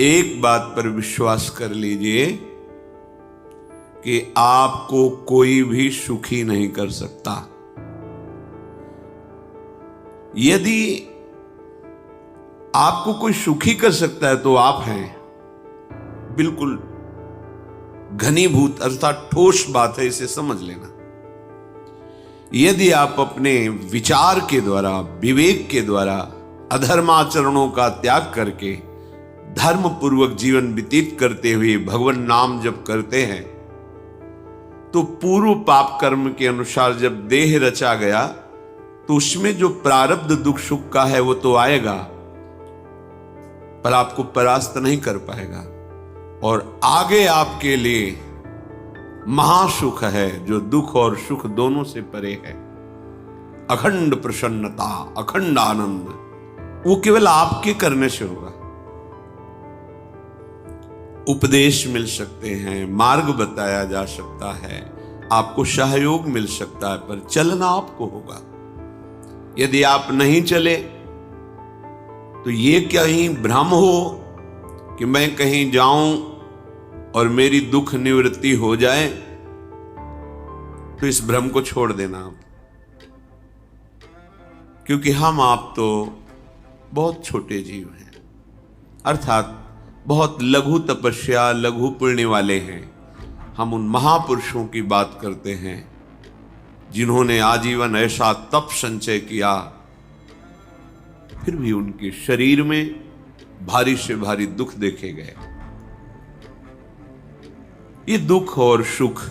एक बात पर विश्वास कर लीजिए कि आपको कोई भी सुखी नहीं कर सकता। यदि आपको कोई सुखी कर सकता है तो आप हैं। बिल्कुल घनीभूत अर्थात ठोस बात है, इसे समझ लेना। यदि आप अपने विचार के द्वारा, विवेक के द्वारा अधर्माचरणों का त्याग करके धर्म पूर्वक जीवन व्यतीत करते हुए भगवान नाम जप करते हैं, तो पूर्व पाप कर्म के अनुसार जब देह रचा गया तो उसमें जो प्रारब्ध दुख सुख का है वो तो आएगा, पर आपको परास्त नहीं कर पाएगा। और आगे आपके लिए महासुख है जो दुख और सुख दोनों से परे है। अखंड प्रसन्नता, अखंड आनंद, वो केवल आपके करने से होगा। उपदेश मिल सकते हैं, मार्ग बताया जा सकता है, आपको सहयोग मिल सकता है, पर चलना आपको होगा। यदि आप नहीं चले तो ये कहीं भ्रम हो कि मैं कहीं जाऊं और मेरी दुख निवृत्ति हो जाए, तो इस भ्रम को छोड़ देना आप। क्योंकि हम आप तो बहुत छोटे जीव हैं, अर्थात बहुत लघु तपस्या, लघु पुण्य वाले हैं। हम उन महापुरुषों की बात करते हैं जिन्होंने आजीवन ऐसा तप संचय किया, फिर भी उनके शरीर में भारी से भारी दुख देखे गए। ये दुख और सुख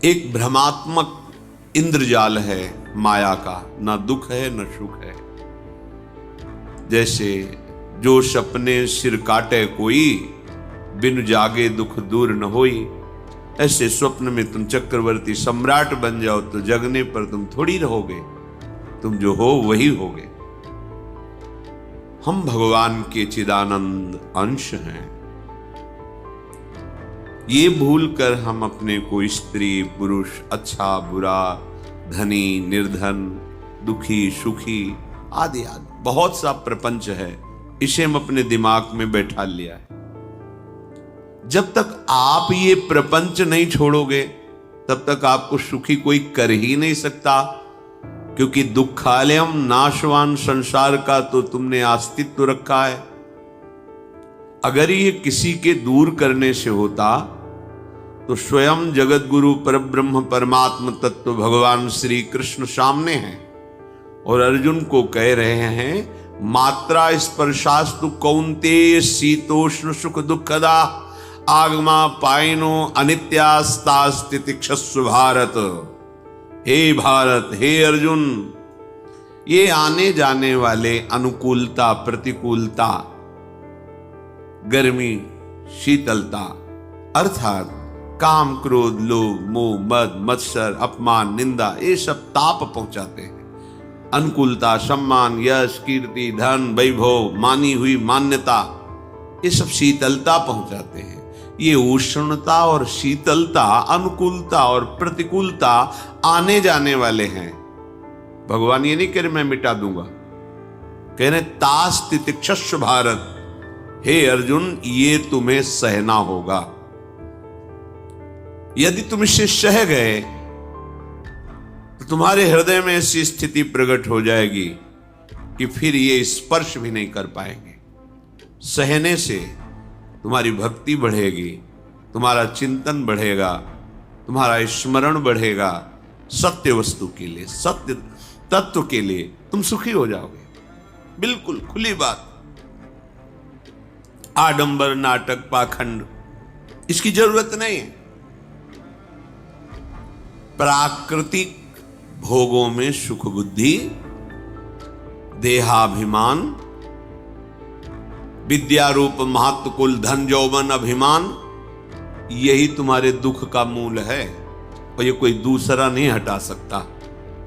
एक भ्रमात्मक इंद्रजाल है माया का, ना दुख है न सुख है। जैसे जो सपने सिर काटे कोई, बिन जागे दुख दूर न होई। ऐसे स्वप्न में तुम चक्रवर्ती सम्राट बन जाओ तो जगने पर तुम थोड़ी रहोगे, तुम जो हो वही होगे। हम भगवान के चिदानंद अंश हैं। ये भूल कर हम अपने को स्त्री पुरुष, अच्छा बुरा, धनी निर्धन, दुखी सुखी आदि आदि बहुत सा प्रपंच है, इसे हम अपने दिमाग में बैठा लिया है। जब तक आप ये प्रपंच नहीं छोड़ोगे तब तक आपको सुखी कोई कर ही नहीं सकता, क्योंकि दुखालयम नाशवान संसार का तो तुमने अस्तित्व रखा है। अगर ये किसी के दूर करने से होता तो स्वयं जगत गुरु परब्रह्म परमात्म तत्व भगवान श्री कृष्ण सामने हैं और अर्जुन को कह रहे हैं, मात्रा स्पर्शास्तु कौन्तेय शीतोष्ण सुख दुखदा आगमा पायनो अनित्यास्तास्तितिक्षस्व भारत। हे भारत, हे अर्जुन, ये आने जाने वाले अनुकूलता प्रतिकूलता, गर्मी शीतलता, अर्थात काम क्रोध लोभ मोह मद मत्सर अपमान निंदा, ये सब ताप पहुंचाते हैं। अनुकूलता सम्मान यश कीर्ति धन वैभव, मानी हुई मान्यता, ये सब शीतलता पहुंचाते हैं। ये उष्णता और शीतलता, अनुकूलता और प्रतिकूलता आने जाने वाले हैं। भगवान ये नहीं कह रहे मैं मिटा दूंगा, कह रहे तास तितिक्षस्व भारत। हे अर्जुन, ये तुम्हें सहना होगा। यदि तुम इसे सह गए तो तुम्हारे हृदय में ऐसी स्थिति प्रकट हो जाएगी कि फिर ये स्पर्श भी नहीं कर पाएंगे। सहने से तुम्हारी भक्ति बढ़ेगी, तुम्हारा चिंतन बढ़ेगा, तुम्हारा स्मरण बढ़ेगा। सत्य वस्तु के लिए, सत्य तत्व के लिए तुम सुखी हो जाओगे। बिल्कुल खुली बात। आडंबर नाटक पाखंड इसकी जरूरत नहीं है। प्राकृतिक भोगों में सुख बुद्धि, देहाभिमान, विद्यारूप महत्व कुल धन यौवन अभिमान, यही तुम्हारे दुख का मूल है और ये कोई दूसरा नहीं हटा सकता।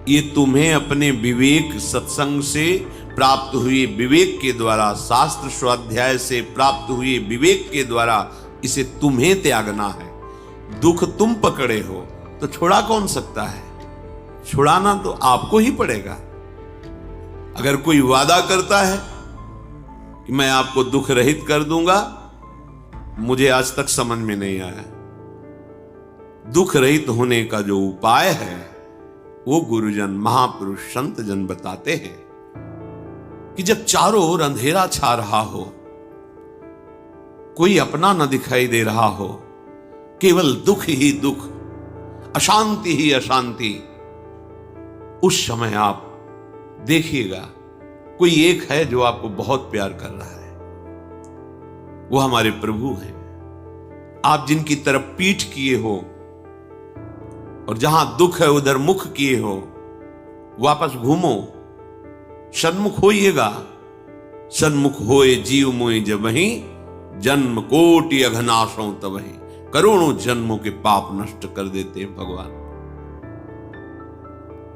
ये तुम्हें अपने विवेक सत्संग से प्राप्त हुए विवेक के द्वारा, शास्त्र स्वाध्याय से प्राप्त हुए विवेक के द्वारा इसे तुम्हें त्यागना है। दुख तुम पकड़े हो तो छुड़ा कौन सकता है? छुड़ाना तो आपको ही पड़ेगा। अगर कोई वादा करता है कि मैं आपको दुख रहित कर दूंगा, मुझे आज तक समझ में नहीं आया। दुख रहित होने का जो उपाय है वो गुरुजन, महापुरुष, संत जन बताते हैं कि जब चारों ओर अंधेरा छा रहा हो, कोई अपना न दिखाई दे रहा हो, केवल दुख ही दुख, अशांति ही अशांति, उस समय आप देखिएगा कोई एक है जो आपको बहुत प्यार कर रहा है। वो हमारे प्रभु हैं। आप जिनकी तरफ पीठ किए हो और जहां दुख है उधर मुख किए हो, वापस घूमो, सन्मुख होइएगा। सन्मुख होए जीव मोए जब वहीं, जन्म कोटि अघनाशों तबहीं। करोड़ों जन्मों के पाप नष्ट कर देते हैं भगवान।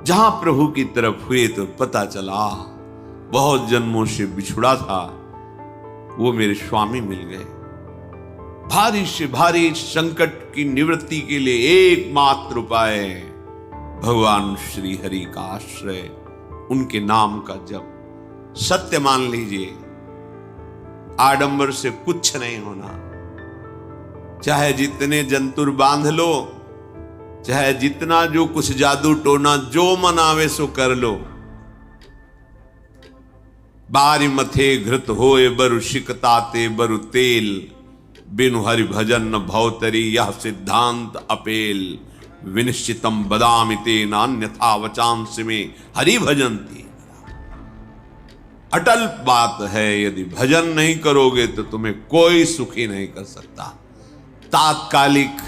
जहां प्रभु की तरफ हुए तो पता चला बहुत जन्मों से बिछुड़ा था, वो मेरे स्वामी मिल गए। भारी से भारी संकट की निवृत्ति के लिए एकमात्र उपाय भगवान श्री हरि का आश्रय, उनके नाम का जप। सत्य मान लीजिए, आडंबर से कुछ नहीं होना। चाहे जितने जंतुर बांध लो, चाहे जितना जो कुछ जादू टोना जो मनावे सो कर लो, बारी मथे घृत होए बरु शिकताते बरु तेल, बिनु हरि भजन न भवतरी यह सिद्धांत अपेल। विनिश्चितम बदामिते नान्यथा वचांस में हरि भजंती। अटल बात है, यदि भजन नहीं करोगे तो तुम्हें कोई सुखी नहीं कर सकता। तात्कालिक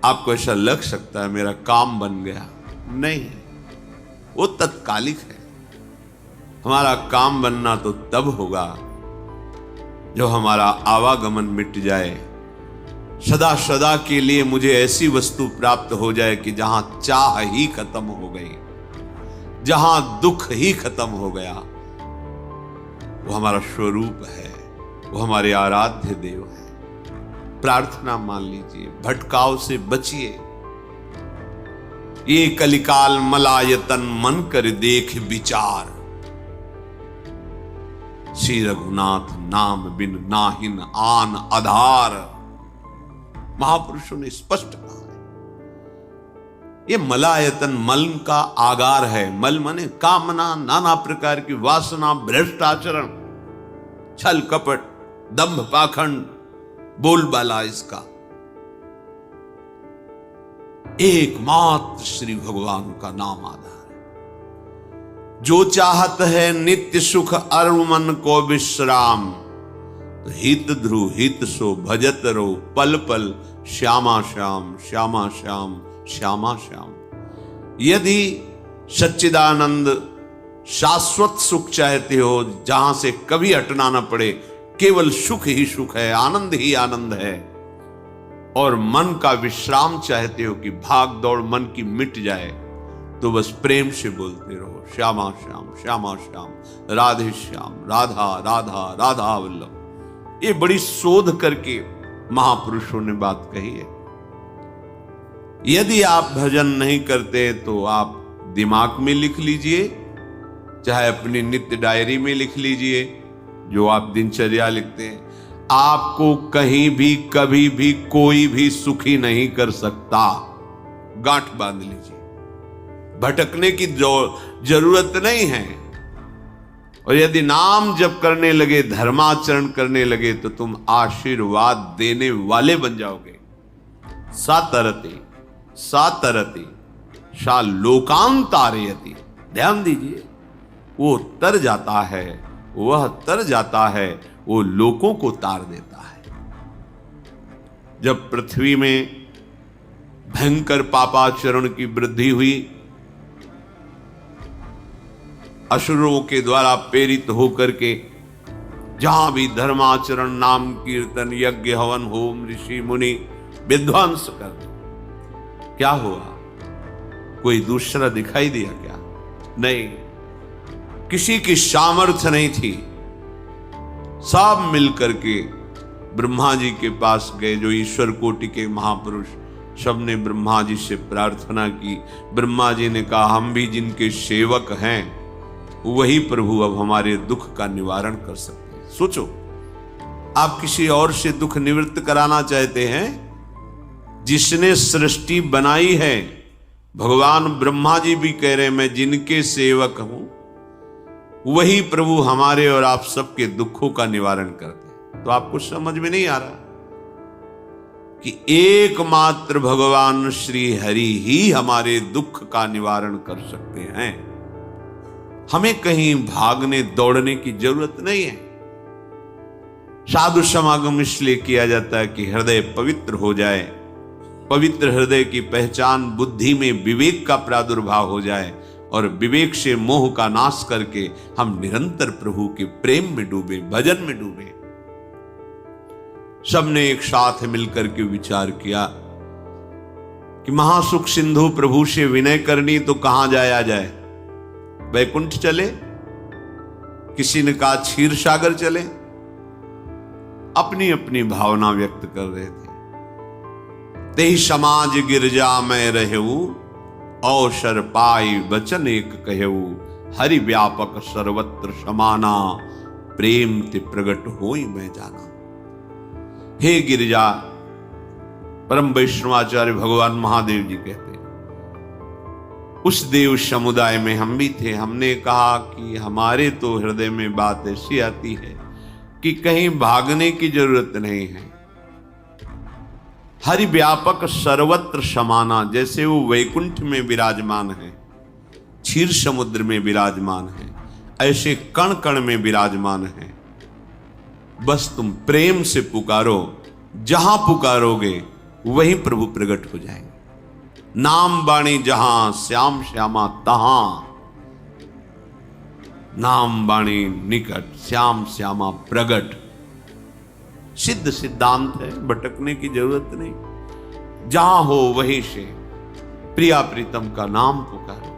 आपको ऐसा लग सकता है मेरा काम बन गया, नहीं, वो तत्कालिक है। हमारा काम बनना तो तब होगा जो हमारा आवागमन मिट जाए, सदा सदा के लिए मुझे ऐसी वस्तु प्राप्त हो जाए कि जहां चाह ही खत्म हो गई, जहां दुख ही खत्म हो गया। वो हमारा स्वरूप है, वो हमारे आराध्य देव है। प्रार्थना मान लीजिए, भटकाव से बचिए। ये कलिकाल मलायतन मन कर देख विचार, श्री रघुनाथ नाम बिन नाहिन आन आधार। महापुरुषों ने स्पष्ट कहा है। ये मलायतन मल का आगार है। मल माने कामना, नाना प्रकार की वासना, भ्रष्ट आचरण, छल कपट, दंभ पाखंड, बोलबाला इसका। एकमात्र श्री भगवान का नाम आधार है। जो चाहत है नित्य सुख अरु मन को विश्राम, तो हित ध्रुव हित सो भजत रो पल पल श्यामा श्याम श्यामा श्याम श्यामा श्याम। यदि सच्चिदानंद शाश्वत सुख चाहते हो, जहां से कभी हटना ना पड़े, केवल सुख ही सुख है, आनंद ही आनंद है, और मन का विश्राम चाहते हो कि भाग दौड़ मन की मिट जाए, तो बस प्रेम से बोलते रहो श्यामा श्याम श्यामा श्याम, राधे श्याम, राधा राधा राधा वल्लभ। ये बड़ी शोध करके महापुरुषों ने बात कही है। यदि आप भजन नहीं करते तो आप दिमाग में लिख लीजिए, चाहे अपनी नित्य डायरी में लिख लीजिए, जो आप दिनचर्या लिखते हैं। आपको कहीं भी कभी भी कोई भी सुखी नहीं कर सकता। गांठ बांध लीजिए, भटकने की जरूरत नहीं है। और यदि नाम जप करने लगे, धर्माचरण करने लगे, तो तुम आशीर्वाद देने वाले बन जाओगे। सातरति सातरति सा लोकांतारयति। ध्यान दीजिए, वो तर जाता है, वह तर जाता है, वो लोकों को तार देता है। जब पृथ्वी में भयंकर पापाचरण की वृद्धि हुई, असुरों के द्वारा प्रेरित होकर के जहां भी धर्माचरण, नाम कीर्तन, यज्ञ, हवन, होम, ऋषि मुनि विध्वंस कर, क्या हुआ? कोई दूसरा दिखाई दिया क्या? नहीं, किसी की सामर्थ्य नहीं थी। सब मिलकर के ब्रह्मा जी के पास गए, जो ईश्वर कोटि के महापुरुष, सबने ब्रह्मा जी से प्रार्थना की। ब्रह्मा जी ने कहा, हम भी जिनके सेवक हैं, वही प्रभु अब हमारे दुख का निवारण कर सकते। सोचो, आप किसी और से दुख निवृत्त कराना चाहते हैं? जिसने सृष्टि बनाई है, भगवान ब्रह्मा जी भी कह रहे हैं मैं जिनके सेवक हूं, वही प्रभु हमारे और आप सबके दुखों का निवारण करते हैं। तो आपको समझ में नहीं आ रहा कि एकमात्र भगवान श्री हरि ही हमारे दुख का निवारण कर सकते हैं। हमें कहीं भागने दौड़ने की जरूरत नहीं है। साधु समागम इसलिए किया जाता है कि हृदय पवित्र हो जाए, पवित्र हृदय की पहचान बुद्धि में विवेक का प्रादुर्भाव हो जाए और विवेक से मोह का नाश करके हम निरंतर प्रभु के प्रेम में डूबे, भजन में डूबे। सबने एक साथ मिलकर के विचार किया कि महासुख सिंधु प्रभु से विनय करनी तो कहां जाया जाए? वैकुंठ चले, किसी ने कहा क्षीर सागर चले। अपनी अपनी भावना व्यक्त कर रहे थे। तेहि समाज गिरजा में रहू, अवसर पाई वचन एक कहू, हरि व्यापक सर्वत्र समाना, प्रेम ते प्रगट होई मैं जाना। हे गिरिजा, परम वैष्णवाचार्य भगवान महादेव जी कहते हैं, उस देव समुदाय में हम भी थे। हमने कहा कि हमारे तो हृदय में बात ऐसी आती है कि कहीं भागने की जरूरत नहीं है। हरि व्यापक सर्वत्र समाना, जैसे वो वैकुंठ में विराजमान है, क्षीर समुद्र में विराजमान है, ऐसे कण कण में विराजमान है। बस तुम प्रेम से पुकारो, जहां पुकारोगे वहीं प्रभु प्रकट हो जाएंगे। नाम बाणी जहां श्याम श्यामा तहां, नाम बाणी निकट श्याम श्यामा प्रगट। सिद्ध सिद्धांत है, भटकने की जरूरत नहीं। जहां हो वहीं से प्रिया प्रीतम का नाम पुकारो,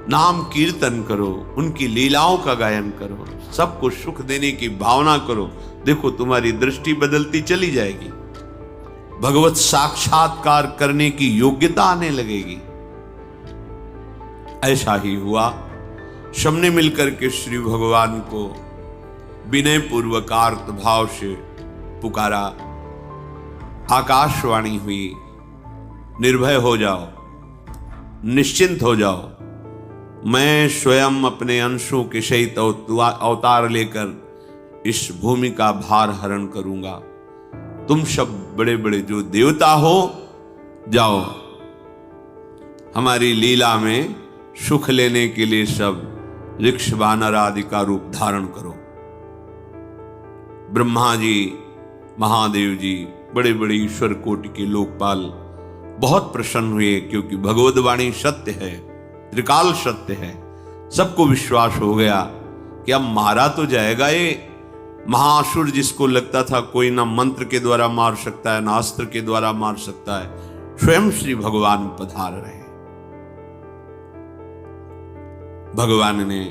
नाम कीर्तन करो, उनकी लीलाओं का गायन करो, सबको सुख देने की भावना करो। देखो तुम्हारी दृष्टि बदलती चली जाएगी, भगवत साक्षात्कार करने की योग्यता आने लगेगी। ऐसा ही हुआ। सबने मिलकर के श्री भगवान को विनय पूर्वक आर्त भाव से पुकारा। आकाशवाणी हुई, निर्भय हो जाओ, निश्चिंत हो जाओ, मैं स्वयं अपने अंशों के सहित अवतार लेकर इस भूमि का भार हरण करूंगा। तुम सब बड़े बड़े जो देवता हो, जाओ हमारी लीला में सुख लेने के लिए सब ऋक्ष वानर आदि का रूप धारण करो। ब्रह्मा जी, महादेव जी, बड़े बड़े ईश्वर कोटि के लोकपाल बहुत प्रसन्न हुए, क्योंकि भगवत वाणी सत्य है, त्रिकाल सत्य है। सबको विश्वास हो गया कि अब मारा तो जाएगा ये महासुर, जिसको लगता था कोई ना मंत्र के द्वारा मार सकता है, ना अस्त्र के द्वारा मार सकता है। स्वयं श्री भगवान पधार रहे। भगवान ने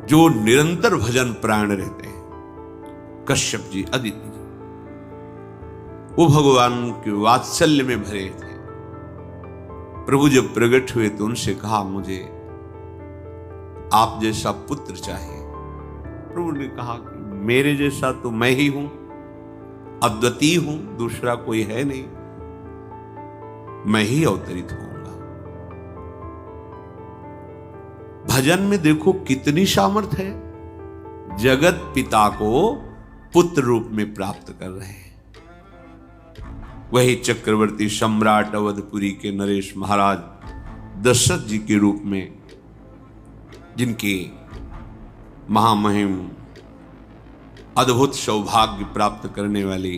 जो निरंतर भजन प्राण रहते हैं, कश्यप जी, अदिति जी, वो भगवान के वात्सल्य में भरे थे। प्रभु जब प्रकट हुए तो उनसे कहा, मुझे आप जैसा पुत्र चाहिए। प्रभु ने कहा कि मेरे जैसा तो मैं ही हूं, अद्वितीय हूं, दूसरा कोई है नहीं, मैं ही अवतरित होऊंगा। भजन में देखो कितनी सामर्थ्य है। जगत पिता को पुत्र रूप में प्राप्त कर रहे हैं। वही चक्रवर्ती सम्राट अवधपुरी के नरेश महाराज दशरथ जी के रूप में, जिनकी महामहिम अद्भुत सौभाग्य प्राप्त करने वाली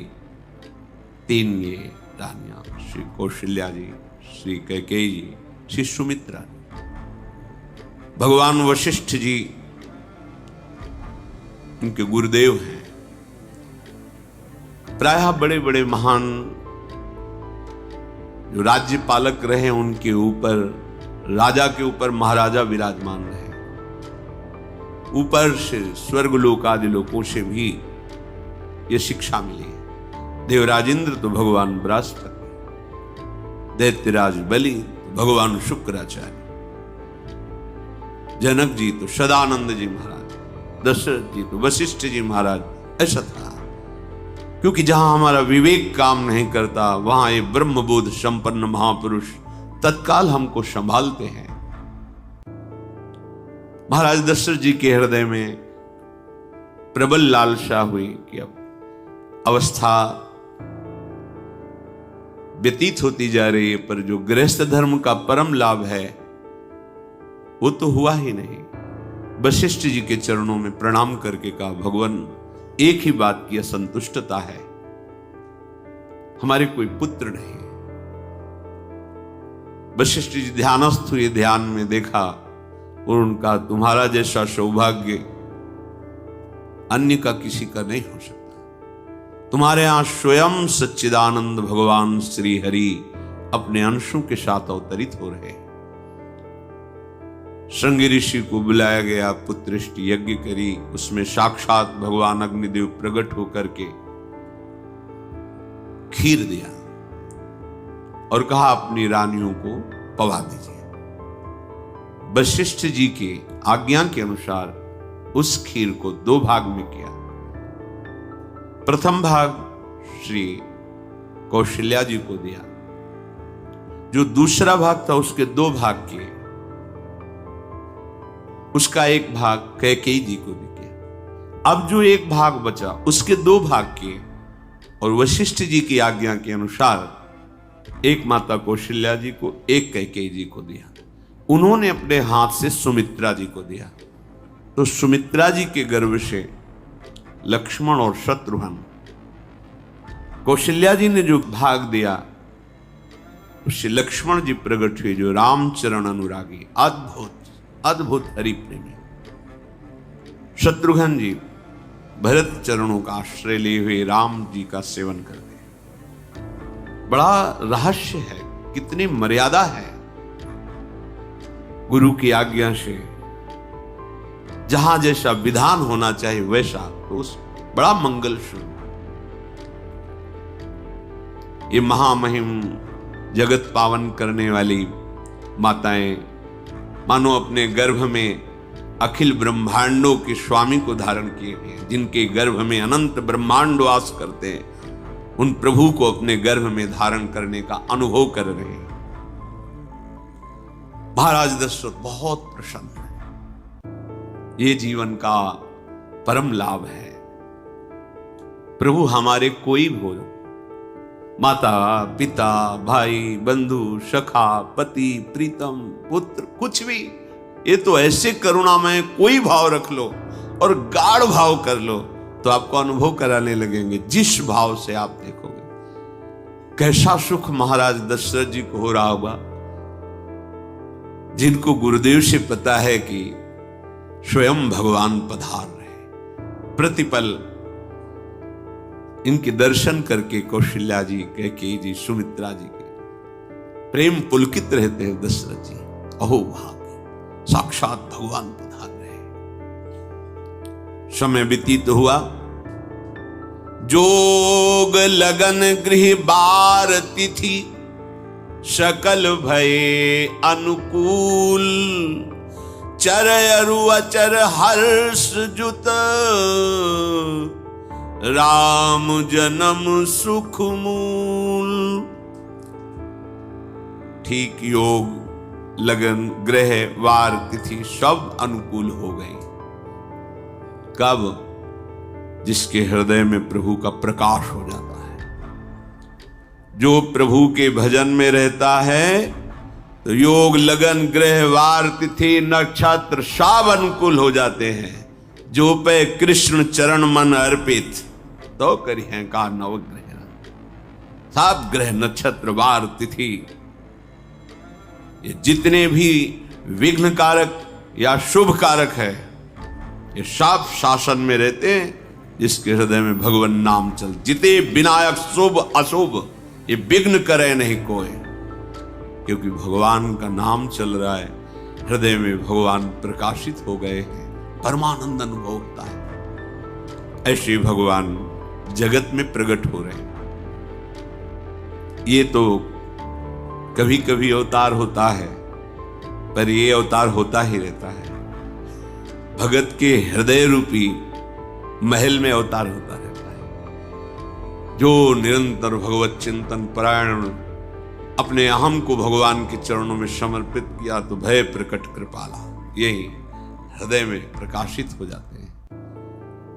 तीन ये रानियां, श्री कौशल्या जी, श्री कैकेयी जी, श्री सुमित्रा जी। भगवान वशिष्ठ जी उनके गुरुदेव हैं। प्रायः बड़े बड़े महान जो राज्य पालक रहे, उनके ऊपर, राजा के ऊपर महाराजा विराजमान रहे। ऊपर से स्वर्गलोक आदि लोकों से भी यह शिक्षा मिली है। देवराजेंद्र तो भगवान बृहस्पति, दैत्यराज बलि तो भगवान शुक्राचार्य, जनक जी तो सदानंद जी महाराज, दशरथ जी तो वशिष्ठ जी महाराज ऐसा था, क्योंकि जहां हमारा विवेक काम नहीं करता वहां ये ब्रह्मबोध संपन्न महापुरुष तत्काल हमको संभालते हैं। महाराज दशरथ जी के हृदय में प्रबल लालसा हुई कि अब अवस्था व्यतीत होती जा रही है, पर जो गृहस्थ धर्म का परम लाभ है वो तो हुआ ही नहीं। वशिष्ठ जी के चरणों में प्रणाम करके कहा, भगवान एक ही बात की असंतुष्टता है, हमारे कोई पुत्र नहीं। वशिष्ठ जी ध्यानस्थ हुए, ध्यान में देखा और उनका तुम्हारा जैसा सौभाग्य अन्य का किसी का नहीं हो सकता। तुम्हारे यहां स्वयं सच्चिदानंद भगवान श्री हरि अपने अंशों के साथ अवतरित हो रहे हैं। श्रृंगी ऋषि को बुलाया गया, पुत्रेष्टि यज्ञ करी, उसमें साक्षात भगवान अग्निदेव प्रकट होकर के खीर दिया और कहा अपनी रानियों को पवा दीजिए। वशिष्ठ जी के आज्ञा के अनुसार उस खीर को 2 भाग में किया। प्रथम भाग श्री कौशल्या जी को दिया, जो दूसरा भाग था उसके 2 भाग किए, उसका 1 भाग कैकेयी जी को दिया। अब जो 1 भाग बचा उसके 2 भाग किए और वशिष्ठ जी की आज्ञा के अनुसार 1 माता कौशल्या जी को, 1 कैकेयी जी को दिया। उन्होंने अपने हाथ से सुमित्रा जी को दिया, तो सुमित्रा जी के गर्भ से लक्ष्मण और शत्रुघ्न, कौशल्या जी ने जो भाग दिया उससे लक्ष्मण जी प्रकट हुए, जो रामचरण अनुरागी, अद्भुत अद्भुत हरि प्रेमी। शत्रुघ्न जी भरत चरणों का आश्रय लिए हुए राम जी का सेवन करते। बड़ा रहस्य है, कितनी मर्यादा है। गुरु की आज्ञा से जहां जैसा विधान होना चाहिए वैसा, तो बड़ा मंगल शुभ। ये महामहिम जगत पावन करने वाली माताएं मानो अपने गर्भ में अखिल ब्रह्मांडों के स्वामी को धारण किए हैं, जिनके गर्भ में अनंत ब्रह्मांड वास करते हैं, उन प्रभु को अपने गर्भ में धारण करने का अनुभव कर रहे हैं। महाराज दशरथ बहुत प्रसन्न है। ये जीवन का परम लाभ है। प्रभु हमारे कोई हो, माता पिता भाई बंधु सखा पति प्रीतम पुत्र, कुछ भी, ये तो ऐसे करुणामय कोई भाव रख लो और गाढ़ भाव कर लो तो आपको अनुभव कराने लगेंगे। जिस भाव से आप देखोगे कैसा सुख महाराज दशरथ जी को हो रहा होगा, जिनको गुरुदेव से पता है कि स्वयं भगवान पधार रहे। प्रतिपल इनके दर्शन करके कौशल्या जी, कैकेयी जी, सुमित्रा जी के प्रेम पुलकित रहते हैं। दशरथ जी अहो भाग्य, साक्षात भगवान पधार रहे। समय व्यतीत हुआ, जोग लगन गृह बार तिथि, सकल भये अनुकूल, चर अरु अचर हर्ष जुत, राम जन्म सुख मूल। ठीक योग लगन ग्रह वार तिथि सब अनुकूल हो गई। कब? जिसके हृदय में प्रभु का प्रकाश हो जाता है। जो प्रभु के भजन में रहता है तो योग लगन ग्रह वार तिथि नक्षत्र सब अनुकूल हो जाते हैं। जो पे कृष्ण चरण मन अर्पित, तो करी है का नवग्रह। सब ग्रह नक्षत्र वार तिथि, ये जितने भी विघ्न कारक या शुभ कारक है, ये सब शासन में रहते हैं जिसके हृदय में भगवान नाम चल। जिते विनायक शुभ अशुभ, ये विघ्न करे नहीं कोई, क्योंकि भगवान का नाम चल रहा है। हृदय में भगवान प्रकाशित हो गए हैं, परमानंद अनुभव होता है। ऐसे भगवान जगत में प्रकट हो रहे हैं। ये तो कभी कभी अवतार होता है, पर ये अवतार होता ही रहता है। भगत के हृदय रूपी महल में अवतार होता रहता है। जो निरंतर भगवत चिंतन परायण अपने अहम को भगवान के चरणों में समर्पित किया तो भय प्रकट कृपाला, यही हृदय में प्रकाशित हो जाते हैं।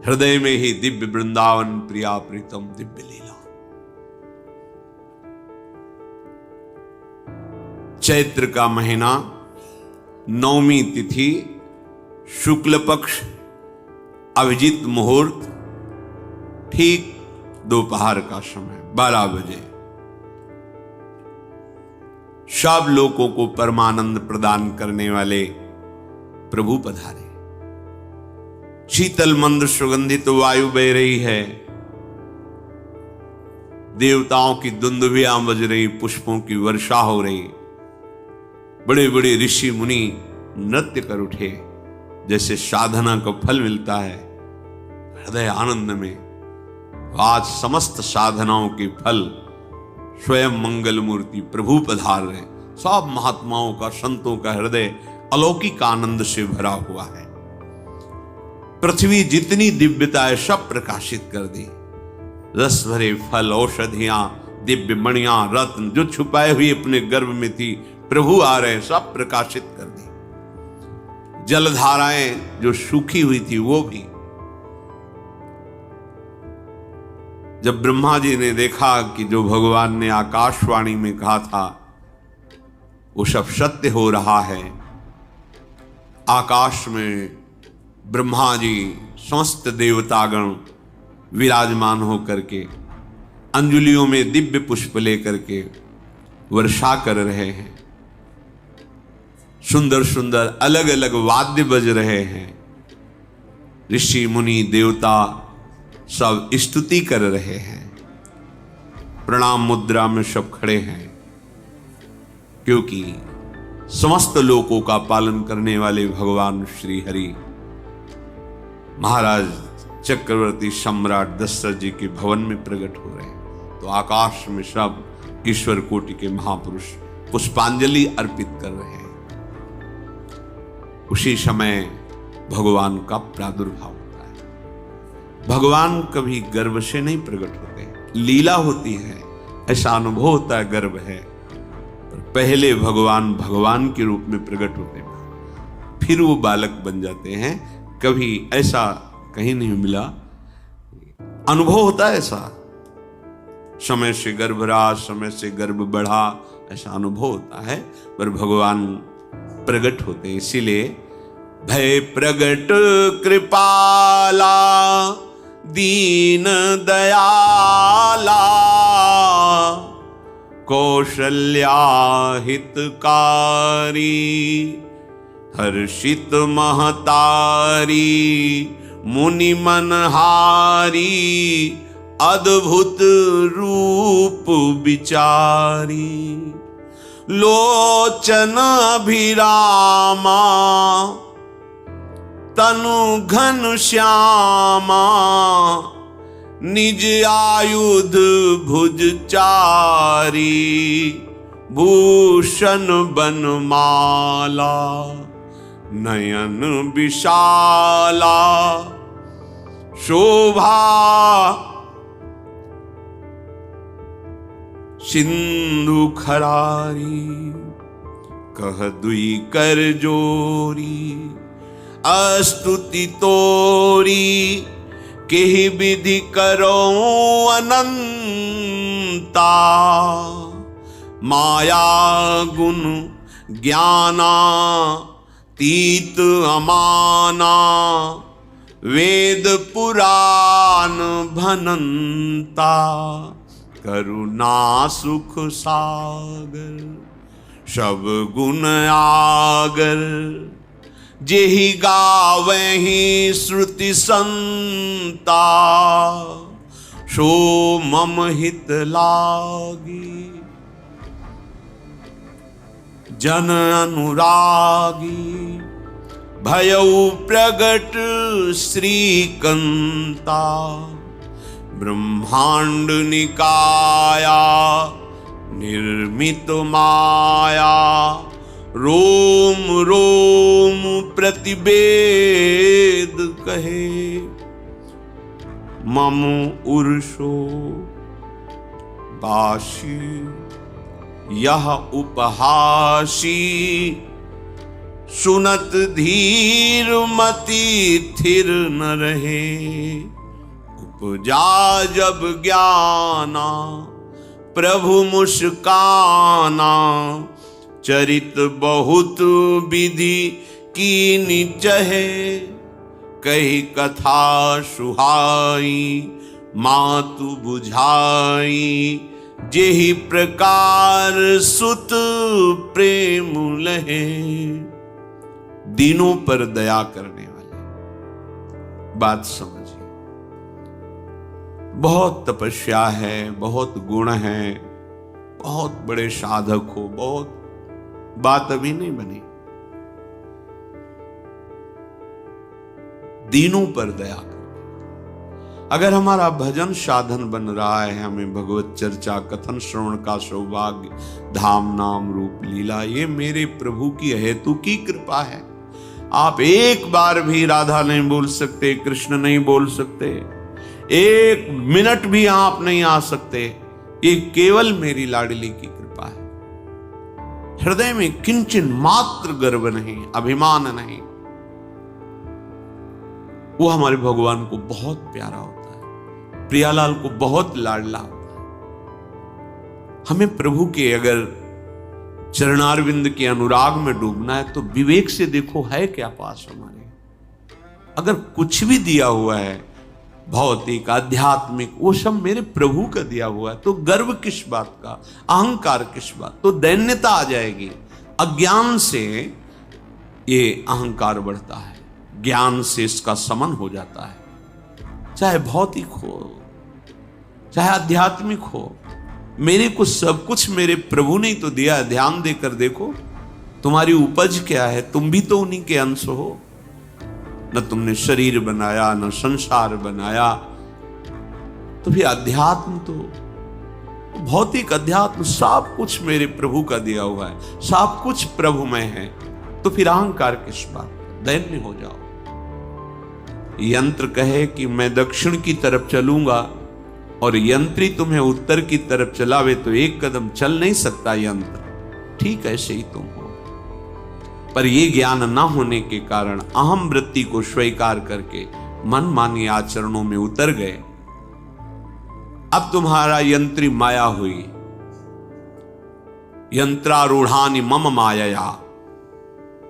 हृदय में ही दिव्य वृंदावन प्रिया प्रीतम दिव्य लीला। चैत्र का महीना, नवमी तिथि, शुक्ल पक्ष, अभिजीत मुहूर्त, ठीक दोपहर का समय 12 बजे। सब लोगों को परमानंद प्रदान करने वाले प्रभु पधारे। शीतल मंद सुगंधित वायु बह रही है, देवताओं की दुंदुभियां बज रही, पुष्पों की वर्षा हो रही, बड़े बड़े ऋषि मुनि नृत्य कर उठे। जैसे साधना को फल मिलता है हृदय आनंद में, आज समस्त साधनाओं के फल स्वयं मंगल मूर्ति प्रभु पधार रहे। सब महात्माओं का, संतों का हृदय अलौकिक आनंद से भरा हुआ है। पृथ्वी जितनी दिव्यता है सब प्रकाशित कर दी। रस भरे फल, औषधियां, दिव्य मणियां, रत्न जो छुपाए हुए अपने गर्भ में थी, प्रभु आ रहे, सब प्रकाशित कर दी। जलधाराएं जो सूखी हुई थी वो भी। जब ब्रह्मा जी ने देखा कि जो भगवान ने आकाशवाणी में कहा था वो सब सत्य हो रहा है, आकाश में ब्रह्मा जी समस्त देवतागण विराजमान होकर के अंजलियों में दिव्य पुष्प लेकर के वर्षा कर रहे हैं, सुंदर सुंदर अलग अलग वाद्य बज रहे हैं, ऋषि मुनि देवता सब स्तुति कर रहे हैं, प्रणाम मुद्रा में सब खड़े हैं, क्योंकि समस्त लोकों का पालन करने वाले भगवान श्री हरि महाराज चक्रवर्ती सम्राट दशरथ जी के भवन में प्रकट हो रहे हैं। तो आकाश में सब ईश्वर कोटि के महापुरुष पुष्पांजलि अर्पित कर रहे हैं। उसी समय भगवान का प्रादुर्भाव होता है। भगवान कभी गर्भ से नहीं प्रकट होते, लीला होती है, ऐसा अनुभव होता है गर्भ है, पर पहले भगवान भगवान के रूप में प्रकट होते हैं, फिर वो बालक बन जाते हैं। कभी ऐसा कहीं नहीं मिला, अनुभव होता है ऐसा, समय से गर्भ रहा, समय से गर्भ बढ़ा, ऐसा अनुभव होता है, पर भगवान प्रकट होते हैं। इसीलिए भय प्रगट कृपाला दीन दयाला कौशल्या हितकारी हर्षित महतारी मुनि मनहारी अद्भुत रूप विचारी लोचन अभिरामा तनु घन श्यामा निज आयुध भुज चारी भूषण बनमाला नयन विशाला शोभा सिंधु खरारी कह दुई कर जोरी अस्तुति तोरी केहि विधि करो अनंता माया गुण ज्ञाना तीत अमाना वेद पुराण भनंता करुणा सुख सागर सब गुण आगर जेहि गावहि श्रुति संता सो मम हित लागी जन अनुरागी भयउ प्रगट श्रीकंता ब्रह्मांड निकाया निर्मित माया रोम रोम प्रतिवेद कहे, मम उर्षो बाशी यह उपहासी, सुनत धीर मति थिर न रहे, उपजा जब ज्ञाना प्रभु मुस्काना, चरित बहुत विधि कीनि चहे, कही कथा सुहाई मातु बुझाई, जेहि प्रकार सुत प्रेम लहे। दीनों पर दया करने वाले, बात समझिए। बहुत तपस्या है, बहुत गुण है, बहुत बड़े साधक हो, बहुत बात अभी नहीं बनी। दीनों पर दया कर। अगर हमारा भजन साधन बन रहा है, हमें भगवत चर्चा कथन श्रवण का सौभाग्य, धाम नाम रूप लीला, ये मेरे प्रभु की हेतु की कृपा है। आप एक बार भी राधा नहीं बोल सकते, कृष्ण नहीं बोल सकते, एक मिनट भी आप नहीं आ सकते, ये केवल मेरी लाडली की कृपा है। हृदय में किंचन मात्र गर्व नहीं, अभिमान नहीं। वो हमारे भगवान को बहुत प्यारा होता है, प्रियालाल को बहुत लाडला होता है। हमें प्रभु के अगर चरणारविंद के अनुराग में डूबना है तो विवेक से देखो है क्या पास हमारे। अगर कुछ भी दिया हुआ है भौतिक आध्यात्मिक, वो सब मेरे प्रभु का दिया हुआ है, तो गर्व किस बात का, अहंकार किस बात, तो दैन्यता आ जाएगी। अज्ञान से ये अहंकार बढ़ता है, ज्ञान से इसका समन हो जाता है। चाहे भौतिक हो चाहे आध्यात्मिक हो, मेरे को सब कुछ मेरे प्रभु ने तो दिया है। ध्यान देकर देखो तुम्हारी उपज क्या है, तुम भी तो उन्हीं के अंश हो। न तुमने शरीर बनाया, न संसार बनाया, तो फिर अध्यात्म तो भौतिक अध्यात्म सब कुछ मेरे प्रभु का दिया हुआ है, सब कुछ प्रभु में है, तो फिर अहंकार किस बात, दैन्य हो जाओ। यंत्र कहे कि मैं दक्षिण की तरफ चलूंगा और यंत्री तुम्हें उत्तर की तरफ चलावे तो एक कदम चल नहीं सकता यंत्र, ठीक ऐसे ही तुम हो। पर यह ज्ञान ना होने के कारण अहम वृत्ति को स्वीकार करके मनमानी आचरणों में उतर गए। अब तुम्हारा यंत्री माया हुई, यंत्रारूढ़ानि मम माया।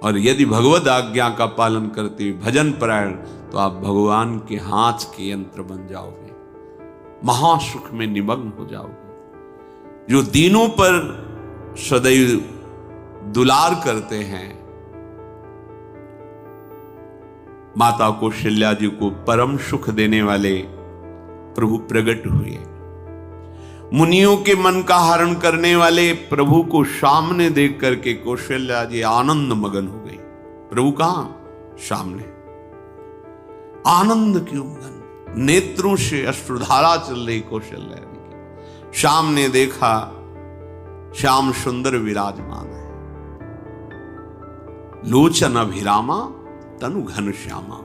और यदि भगवद आज्ञा का पालन करते हुए भजन परायण, तो आप भगवान के हाथ के यंत्र बन जाओगे, महासुख में निमग्न हो जाओगे। जो दीनों पर सदैव दुलार करते हैं, माता कौशल्या जी को परम सुख देने वाले प्रभु प्रकट हुए। मुनियों के मन का हरण करने वाले प्रभु को सामने देख करके कौशल्या जी आनंद मगन हो गई। प्रभु कहां? सामने। आनंद क्यों मगन? नेत्रों से अश्रुधारा चल रही कौशल्या जी की। सामने देखा श्याम सुंदर विराजमान है, लोचन अभिरामा तनु घन श्यामा।